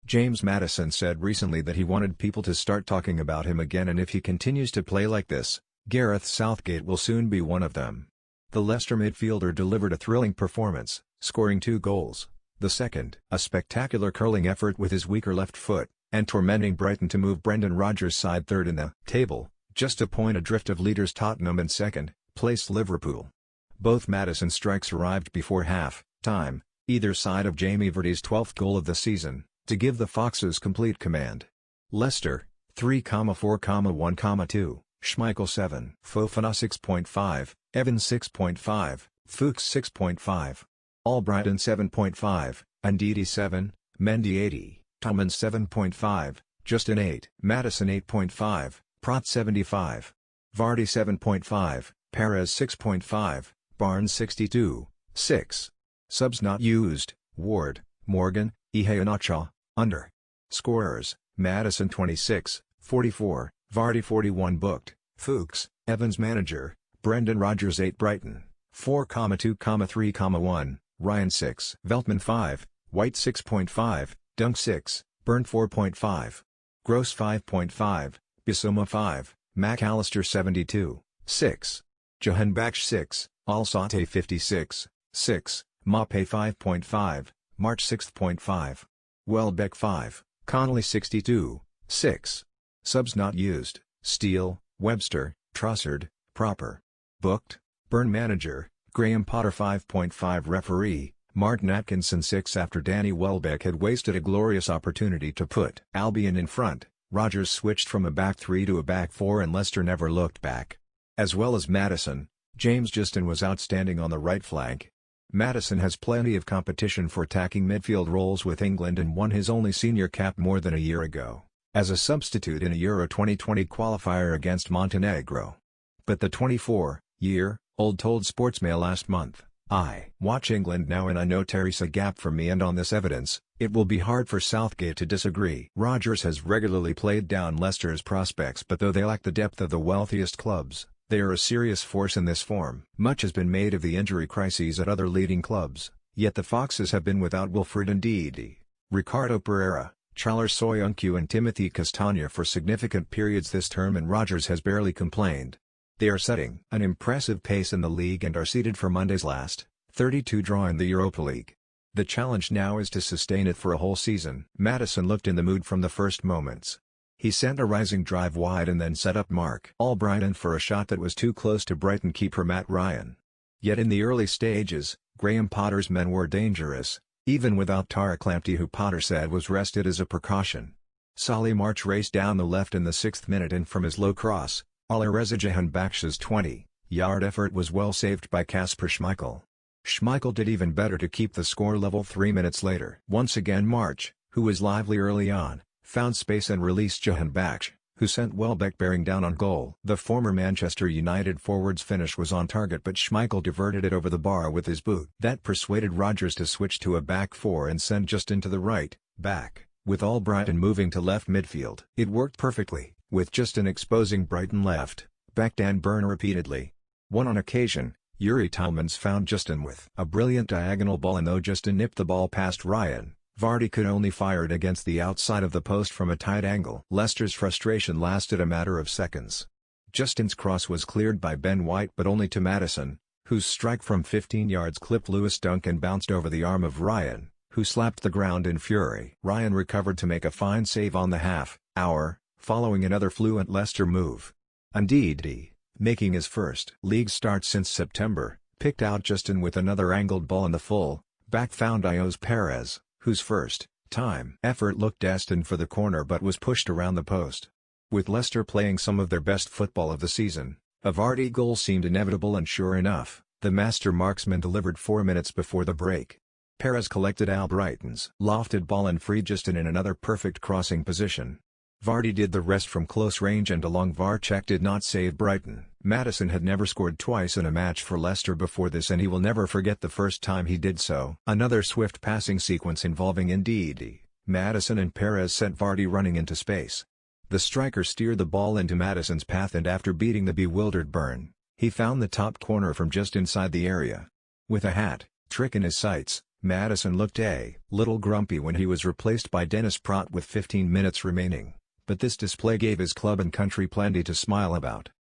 James Maddison said recently that he wanted people to start talking about him again, and if he continues to play like this, Gareth Southgate will soon be one of them. The Leicester midfielder delivered a thrilling performance, scoring 2 goals, the second a spectacular curling effort with his weaker left foot, and tormenting Brighton to move Brendan Rodgers' side third in the table, just a point adrift of leaders Tottenham and second-placed Liverpool. Both Maddison strikes arrived before half-time, either side of Jamie Vardy's 12th goal of the season, to give the Foxes complete command. Leicester, 3,4,1,2, Schmeichel 7, Fofana 6.5, Evans 6.5, Fuchs 6.5. Albrighton 7.5, Ndidi 7, Mendy 80, Tillman 7.5, Justin 8, Maddison 8.5, Prat 75. Vardy 7.5, Perez 6.5, Barnes 62, 6. Subs not used: Ward, Morgan, Iheanacho, under. Scorers: Maddison 26, 44, Vardy 41. Booked: Fuchs, Evans. Manager: Brendan Rodgers. 8 Brighton, 4,2,3,1, Ryan 6, Veltman 5, White 6.5, Dunk 6, Burn 4.5. Gross 5.5, Bissouma 5, McAllister 72, 6. Jahanbakhsh 6, Alsate 56, 6, Mape 5.5, March 6.5. Welbeck 5, Connolly 62, 6. Subs not used: Steele, Webster, Trossard, Proper. Booked: Burn. Manager: Graham Potter. 5.5 Referee: Martin Atkinson. 6 After Danny Welbeck had wasted a glorious opportunity to put Albion in front, Rodgers switched from a back 3 to a back 4 and Leicester never looked back. As well as Maddison, James Justin was outstanding on the right flank. Maddison has plenty of competition for attacking midfield roles with England and won his only senior cap more than a year ago, as a substitute in a Euro 2020 qualifier against Montenegro. But the 24-year-old told Sportsmail last month, "I watch England now and I know Terry's a gap for me, and on this evidence, it will be hard for Southgate to disagree." Rodgers has regularly played down Leicester's prospects, but though they lack the depth of the wealthiest clubs, they are a serious force in this form. Much has been made of the injury crises at other leading clubs, yet the Foxes have been without Wilfred Ndidi, Ricardo Pereira, Charles Soyuncu and Timothy Castagne for significant periods this term, and Rodgers has barely complained. They are setting an impressive pace in the league and are seeded for Monday's last 32 draw in the Europa League. The challenge now is to sustain it for a whole season. Maddison looked in the mood from the first moments. He sent a rising drive wide and then set up Mark Albrighton for a shot that was too close to Brighton keeper Matt Ryan. Yet in the early stages, Graham Potter's men were dangerous, even without Tarek Lamptey, who Potter said was rested as a precaution. Solly March raced down the left in the 6th minute, and from his low cross, Alireza Jahanbakhsh's 20-yard effort was well saved by Kasper Schmeichel. Schmeichel did even better to keep the score level 3 minutes later. Once again March, who was lively early on, found space and released Jahanbakhsh, who sent Welbeck bearing down on goal. The former Manchester United forward's finish was on target, but Schmeichel diverted it over the bar with his boot. That persuaded Rodgers to switch to a back 4 and send Justin to the right back, with Albrighton moving to left midfield. It worked perfectly, with Justin exposing Brighton left back and Burn repeatedly. On occasion, Yuri Tillmans found Justin with a brilliant diagonal ball, and though Justin nipped the ball past Ryan, Vardy could only fire it against the outside of the post from a tight angle. Leicester's frustration lasted a matter of seconds. Justin's cross was cleared by Ben White, but only to Maddison, whose strike from 15 yards clipped Lewis Dunk and bounced over the arm of Ryan, who slapped the ground in fury. Ryan recovered to make a fine save on the half-hour, following another fluent Leicester move. Ndidi, making his first league start since September, picked out Justin with another angled ball, and the full-back found Ios Perez, whose first-time effort looked destined for the corner but was pushed around the post. With Leicester playing some of their best football of the season, a Vardy goal seemed inevitable, and sure enough, the master marksman delivered 4 minutes before the break. Perez collected Albrighton's lofted ball and freed Justin in another perfect crossing position. Vardy did the rest from close range, and a long VAR check did not save Brighton. Maddison had never scored twice in a match for Leicester before this, and he will never forget the first time he did so. Another swift passing sequence involving Ndidi, Maddison and Perez sent Vardy running into space. The striker steered the ball into Maddison's path, and after beating the bewildered Burn, he found the top corner from just inside the area. With a hat trick in his sights, Maddison looked a little grumpy when he was replaced by Dennis Praet with 15 minutes remaining, but this display gave his club and country plenty to smile about.